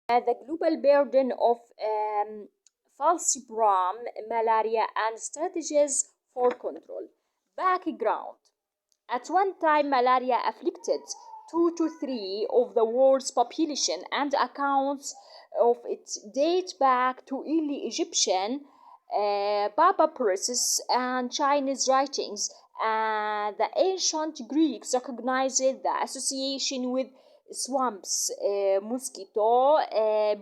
The global burden of falciparum, malaria, and strategies for control. Background. At one time, malaria afflicted 2 to 3 of the world's population, and accounts of it date back to early Egyptian papyrus and Chinese writings. The ancient Greeks recognized the association with swamps, mosquito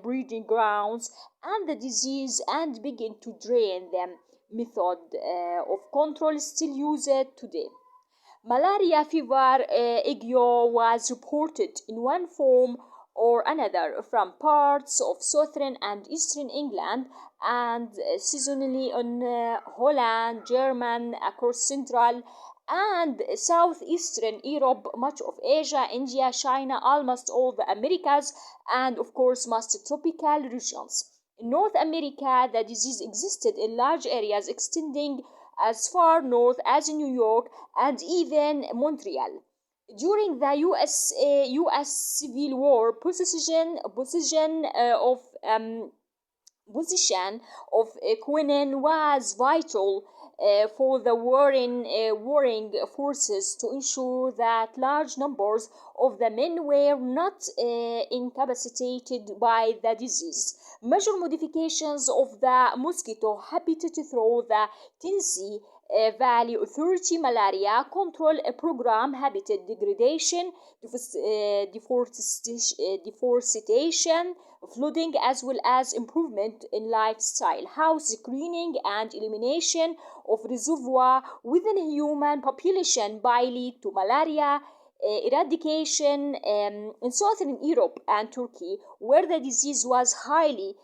breeding grounds, and the disease, and began to drain them. Method of control still used today. Malaria fever ague was reported in one form or another from parts of southern and eastern England, and seasonally in Holland, Germany, across central and southeastern Europe, much of Asia, India, China, almost all the Americas, and of course most tropical regions. In North America, the disease existed in large areas extending as far north as New York and even Montreal. During the U.S. Civil War, position of quinine was vital for the warring forces to ensure that large numbers of the men were not incapacitated by the disease. Major modifications of the mosquito habitat through the Tennessee Valley Authority malaria control program, habitat degradation, deforestation, flooding, as well as improvement in lifestyle, house cleaning, and elimination of reservoir within a human population by lead to malaria eradication in southern Europe and Turkey, where the disease was highly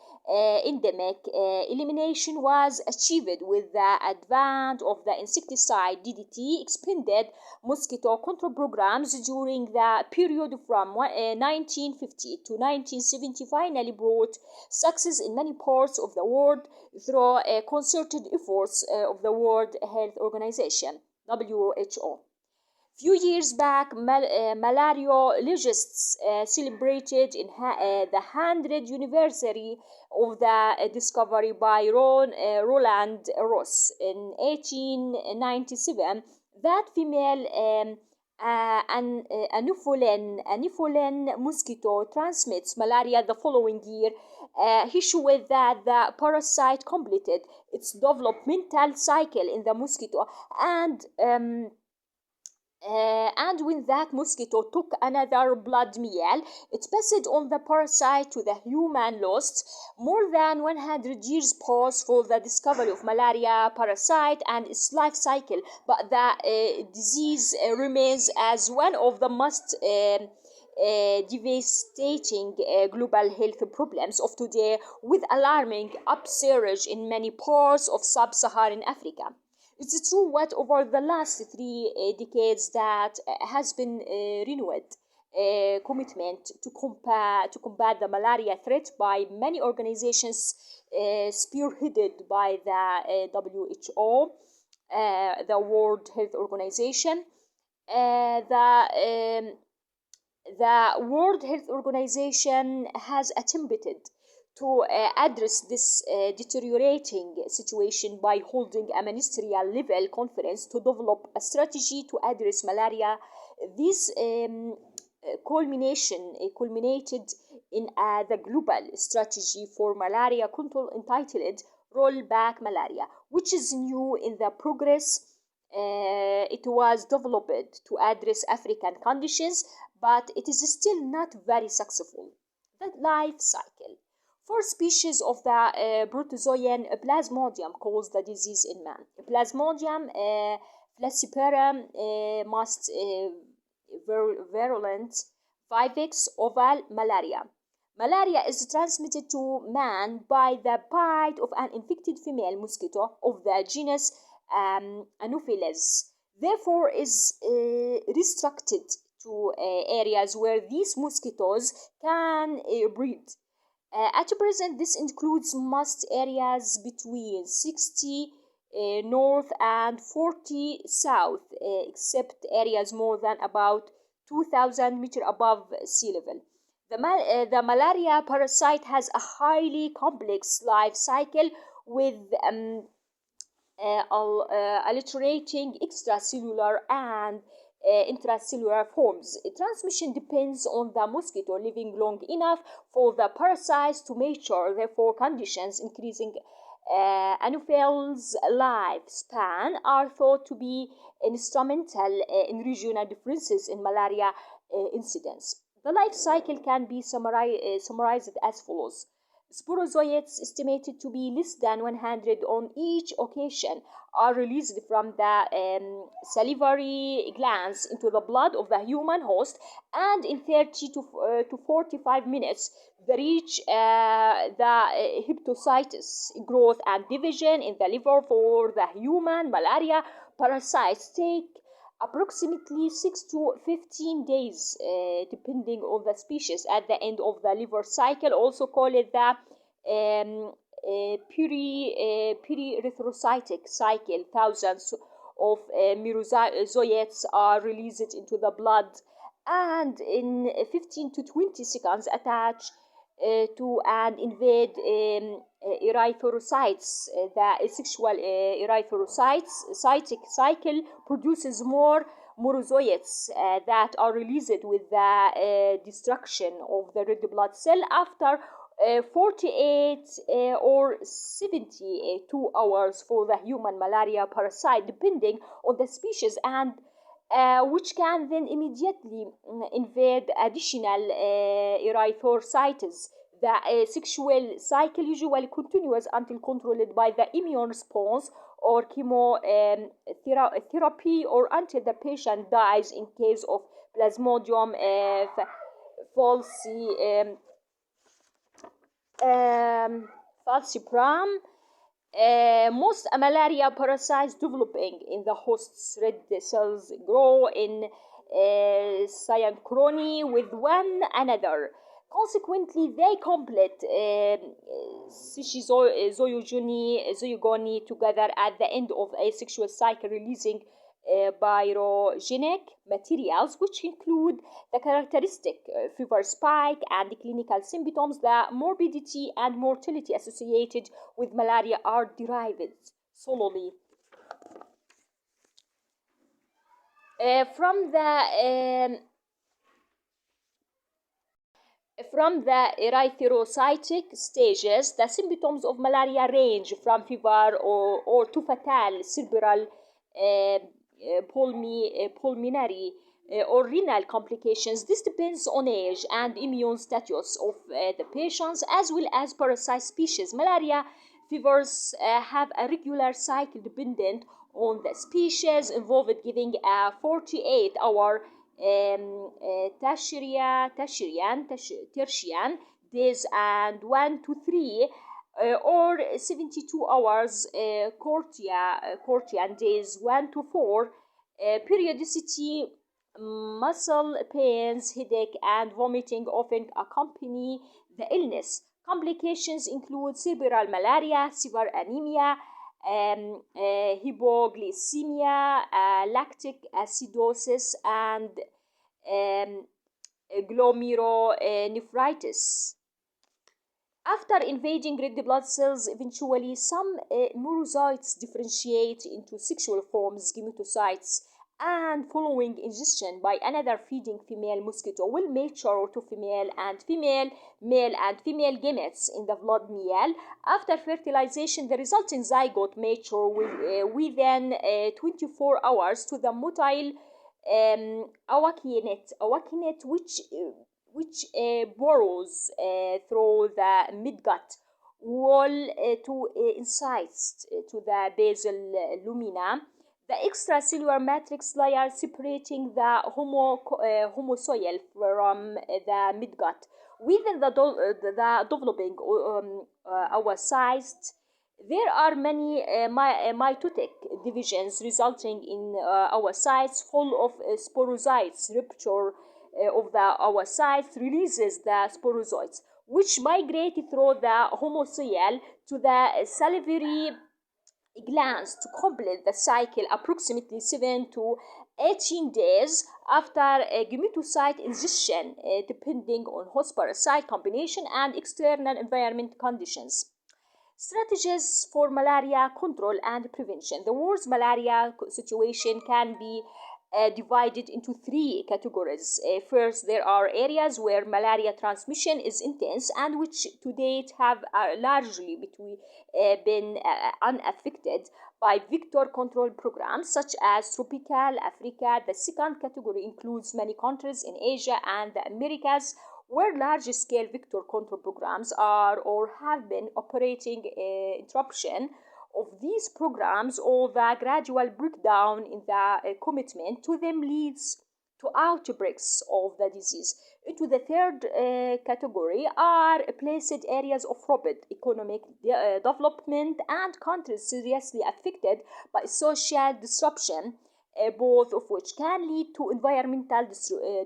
endemic. Elimination was achieved with the advent of the insecticide DDT expanded mosquito control programs during the period from 1950 to 1970 finally brought success in many parts of the world through concerted efforts of the World Health Organization (WHO). Few years back, malariologists celebrated the 100th anniversary of the discovery by Roland Ross in 1897 that female Anopheles mosquito transmits malaria the following year. He showed that the parasite completed its developmental cycle in the mosquito, and when that mosquito took another blood meal, it passed on the parasite to the human. Lost more than 100 years passed for the discovery of malaria parasite and its life cycle, but the disease remains as one of the most devastating global health problems of today, with alarming upsurge in many parts of sub-Saharan Africa. It's true what over the last 3 decades that has been renewed commitment to combat the malaria threat by many organizations spearheaded by the WHO, the World Health Organization. The World Health Organization has attempted to address this deteriorating situation by holding a ministerial level conference to develop a strategy to address malaria. This culminated in the global strategy for malaria control entitled Roll Back Malaria, which is new in the progress. It was developed to address African conditions, but it is still not very successful. The life cycle. 4 species of the protozoan Plasmodium cause the disease in man. Plasmodium falciparum most virulent, vivax oval malaria. Malaria is transmitted to man by the bite of an infected female mosquito of the genus Anopheles. Therefore, is restricted to areas where these mosquitoes can breed. At present, this includes most areas between 60 north and 40 south, except areas more than about 2,000 meters above sea level. The malaria parasite has a highly complex life cycle with alternating extracellular and intracellular forms. Transmission depends on the mosquito living long enough for the parasites to mature, therefore conditions increasing Anophel's lifespan are thought to be instrumental in regional differences in malaria incidence. The life cycle can be summarized as follows. Sporozoites, estimated to be less than 100 on each occasion, are released from the salivary glands into the blood of the human host, and in 30 to 45 minutes, they reach hepatocytes. Growth and division in the liver for the human malaria parasites take approximately 6 to 15 days, depending on the species. At the end of the liver cycle, also called the perierythrocytic cycle, thousands of merozoites are released into the blood and in 15 to 20 seconds attach to and invade erythrocytes. The sexual erythrocytic cycle produces more merozoites that are released with the destruction of the red blood cell after 48 or 72 hours for the human malaria parasite, depending on the species, and which can then immediately invade additional erythrocytes. The sexual cycle usually continues until controlled by the immune response or chemotherapy, or until the patient dies in case of Plasmodium falciparum. Most malaria parasites developing in the host's red cells grow in synchrony with one another. Consequently, they complete zoogony together at the end of a sexual cycle, releasing pyrogenic materials, which include the characteristic fever spike and the clinical symptoms. The morbidity and mortality associated with malaria are derived solely from the erythrocytic stages. The symptoms of malaria range from fever or to fatal cerebral pulmonary or renal complications. This depends on age and immune status of the patients, as well as parasite species. Malaria fevers have a regular cycle dependent on the species, involved giving a 48-hour tertian days and 1 to 3 or 72 hours Cortian days 1 to 4. Periodicity, muscle pains, headache, and vomiting often accompany the illness. Complications include cerebral malaria, severe anemia, hypoglycemia, lactic acidosis, and glomerulonephritis. After invading red blood cells, eventually some merozoites differentiate into sexual forms, gametocytes, and following ingestion by another feeding female mosquito will mature to male and female gametes in the blood meal. After fertilization, the resulting zygote mature within 24 hours to the motile awakinate, which burrows through the midgut wall to insides to the basal lumina. The extracellular matrix layer separating the homocoil from the midgut. Within the developing oocyst, there are many mitotic divisions resulting in oocytes full of sporozoites. Rupture of the oocytes releases the sporozoites, which migrate through the homocoil to the salivary glands to complete the cycle. Approximately 7 to 18 days after a gametocyte ingestion, depending on host parasite combination and external environment conditions. Strategies for malaria control and prevention. The world's malaria situation can be divided into three categories. First, there are areas where malaria transmission is intense and which to date have largely been unaffected by vector control programs such as tropical Africa. The second category includes many countries in Asia and the Americas where large-scale vector control programs are or have been operating. Interruption of these programs or the gradual breakdown in the commitment to them leads to outbreaks of the disease. Into the third category are placed areas of rapid economic development and countries seriously affected by social disruption, both of which can lead to environmental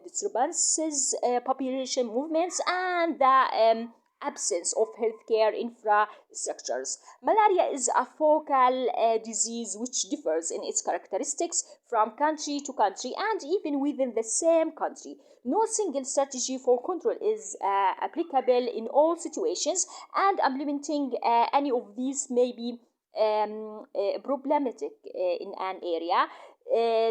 disturbances, population movements, and the absence of healthcare infrastructures. Malaria is a focal disease which differs in its characteristics from country to country and even within the same country. No single strategy for control is applicable in all situations, and implementing any of these may be problematic in an area.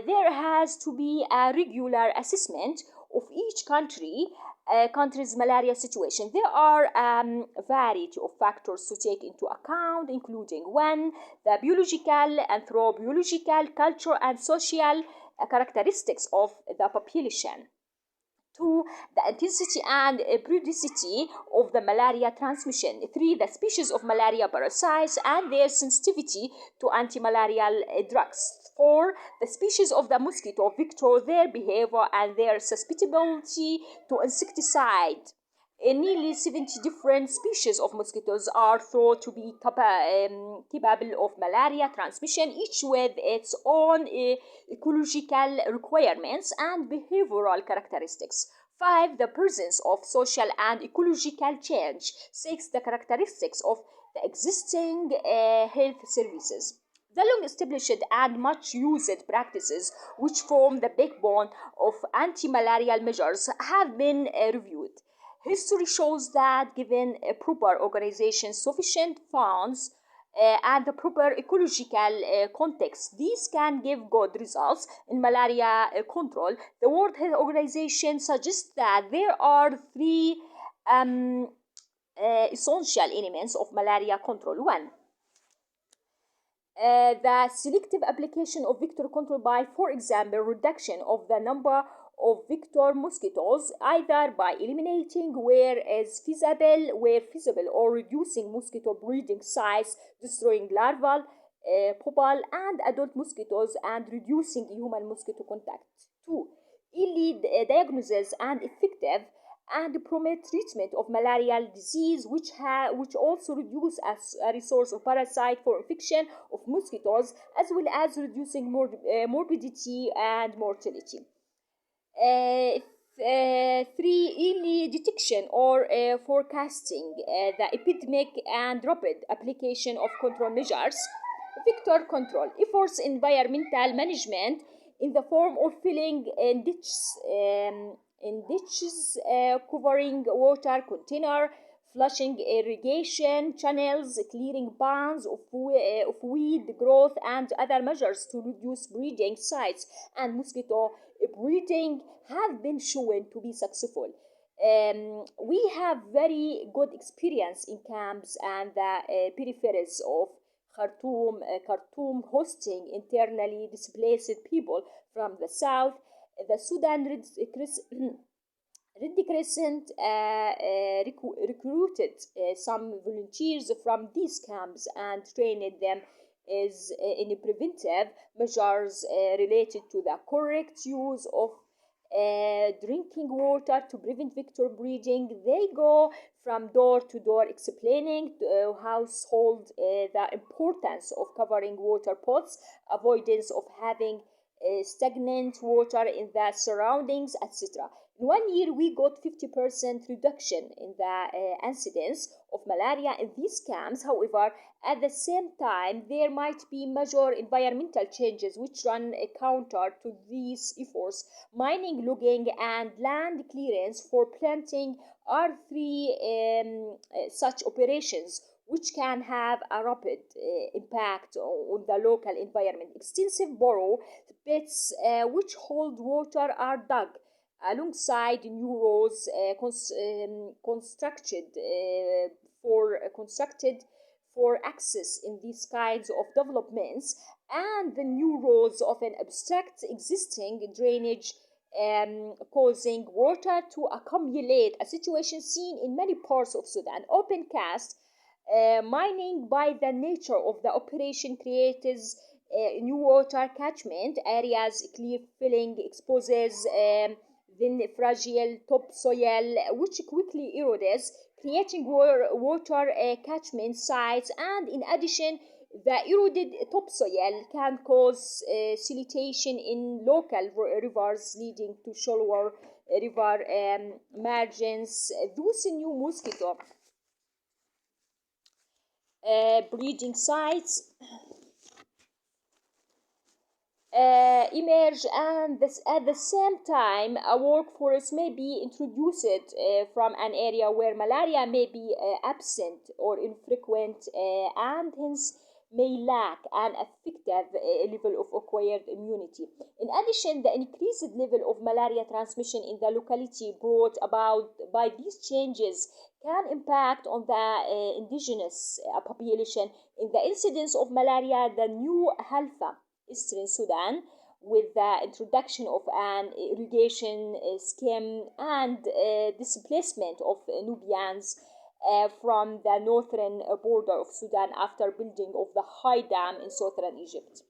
There has to be a regular assessment of each country's malaria situation. There are a variety of factors to take into account, including one, the biological, anthropobiological, cultural, and social characteristics of the population. 2. The intensity and periodicity of the malaria transmission. 3. The species of malaria parasites and their sensitivity to antimalarial drugs. 4. The species of the mosquito vector, their behavior, and their susceptibility to insecticide. Nearly 70 different species of mosquitoes are thought to be capable of malaria transmission, each with its own ecological requirements and behavioral characteristics. 5. The presence of social and ecological change. 6. The characteristics of the existing health services. The long-established and much-used practices which form the backbone of anti-malarial measures have been reviewed. History shows that given proper organization, sufficient funds, and the proper ecological context, these can give good results in malaria control. The World Health Organization suggests that there are three essential elements of malaria control. 1. The selective application of vector control by, for example, reduction of the number of vector mosquitoes, either by eliminating where feasible, or reducing mosquito breeding size, destroying larval, pupal, and adult mosquitoes, and reducing human mosquito contact. 2. Early diagnosis and effective and promote treatment of malarial disease, which also reduce as a resource of parasite for infection of mosquitoes, as well as reducing morbidity and mortality. 3. Early detection or forecasting the epidemic and rapid application of control measures. Vector control efforts, environmental management in the form of filling in ditches, covering water container, flushing irrigation channels, clearing ponds of weed growth, and other measures to reduce breeding sites and mosquito breeding have been shown to be successful. We have very good experience in camps and the peripheries of Khartoum hosting internally displaced people from the south. The Sudan Red Crescent recruited some volunteers from these camps and trained them in preventive measures related to the correct use of drinking water to prevent vector breeding. They go from door to door explaining to household the importance of covering water pots, avoidance of having stagnant water in the surroundings, etc. In 1 year, we got 50% reduction in the incidence of malaria in these camps. However, at the same time, there might be major environmental changes which run counter to these efforts. Mining, logging, and land clearance for planting are three such operations which can have a rapid impact on the local environment. Extensive borrow pits which hold water are dug alongside new roads constructed for access in these kinds of developments, and the new roads often obstruct existing drainage, causing water to accumulate, a situation seen in many parts of Sudan. Open cast mining, by the nature of the operation, creates new water catchment areas. Clear filling exposes then fragile topsoil which quickly erodes, creating water catchment sites. And in addition, the eroded topsoil can cause siltation in local rivers, leading to shallower river margins. Those new mosquito breeding sites emerge, and at the same time a workforce may be introduced from an area where malaria may be absent or infrequent, and hence may lack an effective level of acquired immunity. In addition, the increased level of malaria transmission in the locality brought about by these changes can impact on the indigenous population. In the incidence of malaria, the new Halfa Eastern Sudan, with the introduction of an irrigation scheme and displacement of Nubians from the northern border of Sudan after building of the high dam in southern Egypt.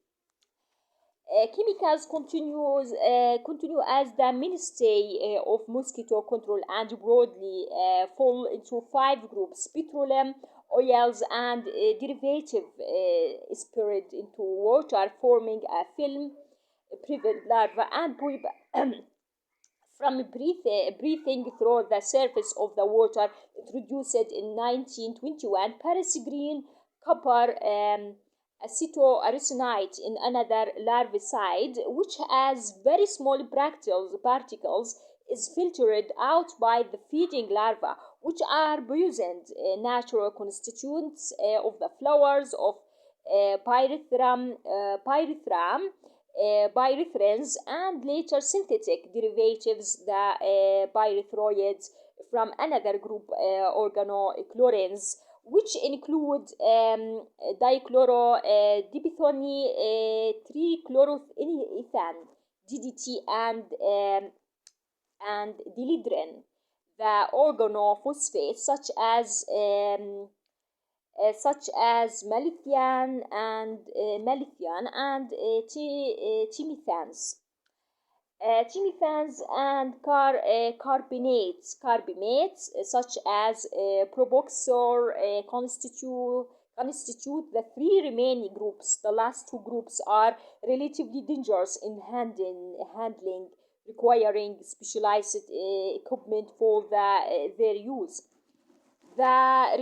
Chemicals continue as the mainstay of mosquito control and broadly fall into 5 groups: petroleum, oils, and derivative spirit into water, forming a film, prevent larvae and from breathing through the surface of the water. Introduced in 1921, Paris green copper acetoarsenic in another larvicide, which has very small particles, is filtered out by the feeding larvae, which are poisoned natural constituents of the flowers of pyrethrum, and later synthetic derivatives, the pyrethroids, from another group, organochlorines, which include dichlorodiphthony, trichloroethane, DDT, and dihydrin. The organophosphates such as malathion and timethans. Timethans and carbamates such as propoxor constitute the 3 remaining groups. The last 2 groups are relatively dangerous in handling, requiring specialized equipment for their use. The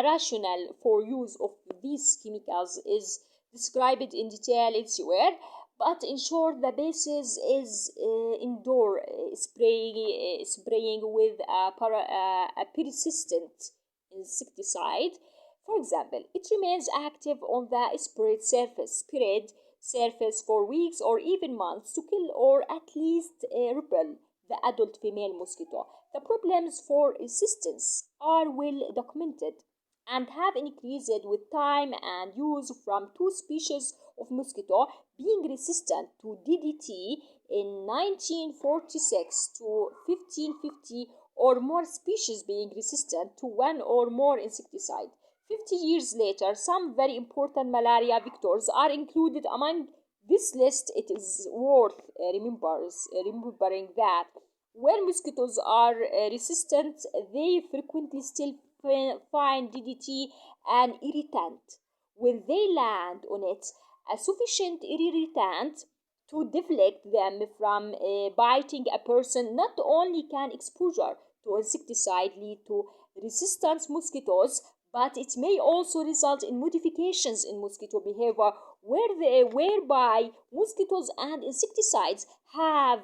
rationale for use of these chemicals is described in detail elsewhere, but in short, the basis is indoor spraying with a persistent insecticide. For example, it remains active on the sprayed surface for weeks or even months to kill or at least repel the adult female mosquito. The problems for resistance are well documented and have increased with time and use, from 2 species of mosquito being resistant to DDT in 1946 to 1550, or more species being resistant to 1 or more insecticide. 50 years later, some very important malaria vectors are included among this list. It is worth remembering that when mosquitoes are resistant, they frequently still find DDT an irritant. When they land on it, a sufficient irritant to deflect them from biting a person. Not only can exposure to insecticide lead to resistant mosquitoes, but it may also result in modifications in mosquito behavior whereby mosquitoes and insecticides have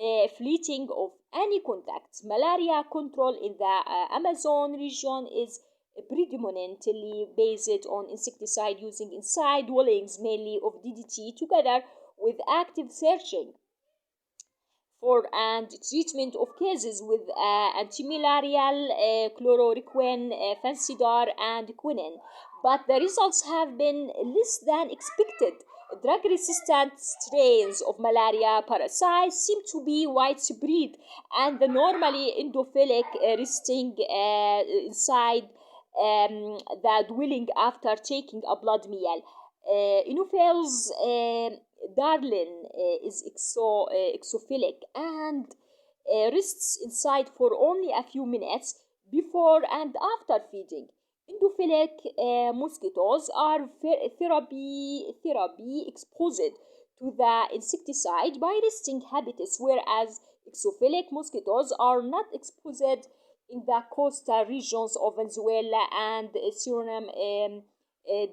a fleeting of any contact. Malaria control in the Amazon region is predominantly based on insecticide using inside dwellings, mainly of DDT, together with active searching for and treatment of cases with antimalarial chloroquine, fansidar, and quinine. But the results have been less than expected. Drug-resistant strains of malaria parasites seem to be widespread, and the normally endophilic resting inside the dwelling after taking a blood meal. Inophils darlin is exophilic and rests inside for only a few minutes before and after feeding. Endophilic mosquitoes are therapy exposed to the insecticide by resting habitats, whereas exophilic mosquitoes are not exposed in the coastal regions of Venezuela and Suriname.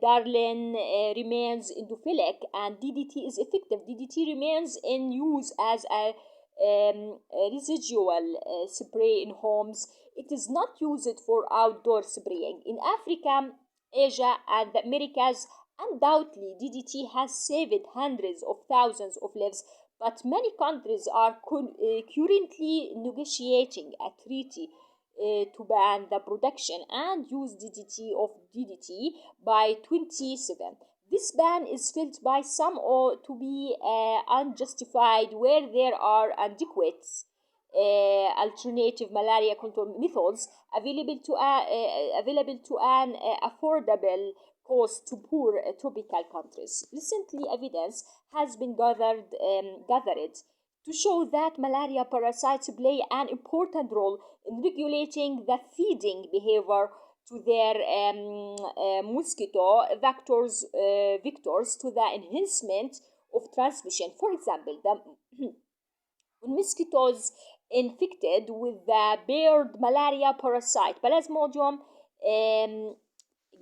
Darlin remains endophilic and DDT is effective. DDT remains in use as a residual spray in homes. It is not used for outdoor spraying. In Africa, Asia, and the Americas, undoubtedly DDT has saved hundreds of thousands of lives, but many countries are currently negotiating a treaty to ban the production and use DDT by 27. This ban is felt by some to be unjustified where there are adequate alternative malaria control methods available to an affordable cost to poor tropical countries. Recently, evidence has been gathered to show that malaria parasites play an important role in regulating the feeding behavior to their mosquito vectors to the enhancement of transmission. For example, the mosquitoes infected with the bird malaria parasite Plasmodium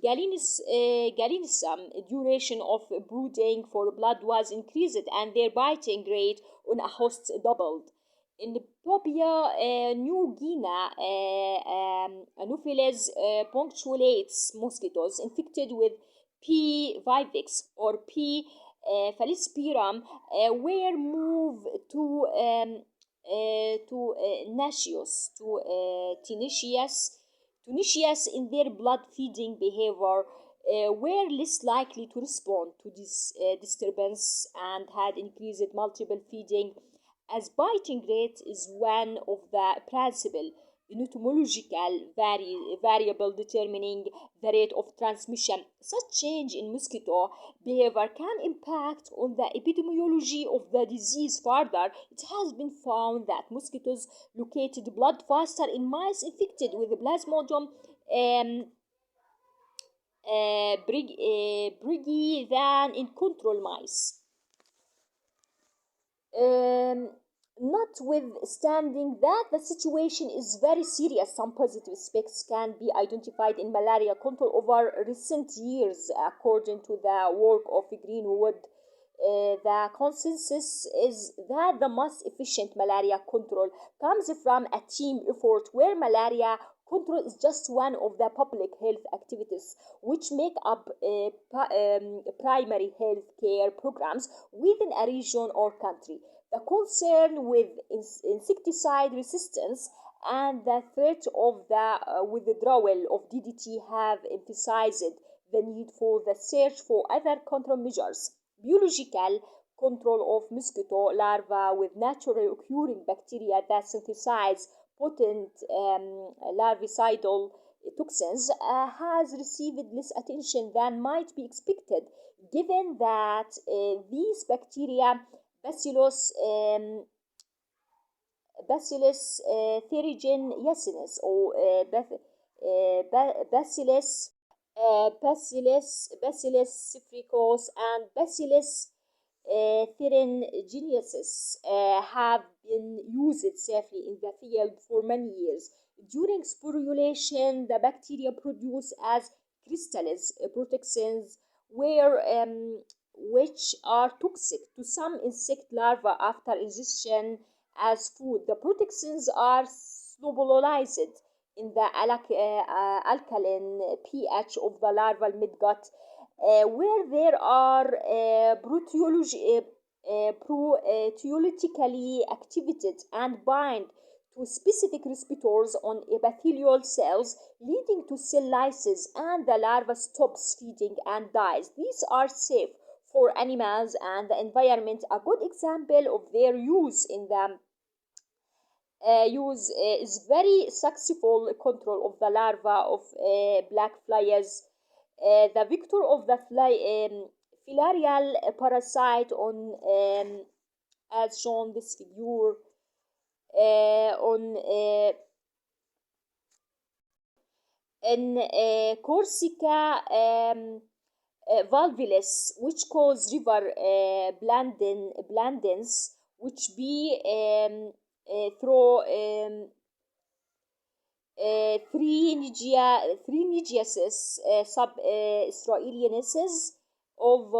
galenicum, duration of brooding for blood was increased and their biting rate on a host doubled. In Papua New Guinea, Anopheles punctulates mosquitoes infected with P. vivax or P. falciparum were moved to tenacious in their blood feeding behavior, were less likely to respond to this disturbance and had increased multiple feeding, as biting rate is one of the principal entomological variable determining the rate of transmission. Such change in mosquito behavior can impact on the epidemiology of the disease. Further, it has been found that mosquitoes located blood faster in mice infected with Plasmodium brighi than in control mice. Notwithstanding that the situation is very serious, some positive aspects can be identified in malaria control over recent years. According to the work of Greenwood, the consensus is that the most efficient malaria control comes from a team effort where malaria control is just one of the public health activities which make up primary health care programs within a region or country. The concern with insecticide resistance and the threat of the withdrawal of DDT have emphasized the need for the search for other controlmeasures. Biological control of mosquito larvae with naturally occurring bacteria that synthesize potent larvicidal toxins has received less attention than might be expected, given that these bacteria Bacillus thuringiensis or Bacillus cephrecos and Bacillus Therin have been used safely in the field for many years. During sporulation, the bacteria produce as crystals protections which are toxic to some insect larvae after ingestion as food. The protections are solubilized in the alkaline pH of the larval midgut, where there are proteologically activated and bind to specific receptors on epithelial cells, leading to cell lysis, and the larva stops feeding and dies. These are safe for animals and the environment. A good example of their use in the is very successful control of the larva of black flies. The vector of the filarial parasite on as shown this figure on in Corsica valvulus, which cause river blandins, which be through three Nigiasis sub Israelianisis of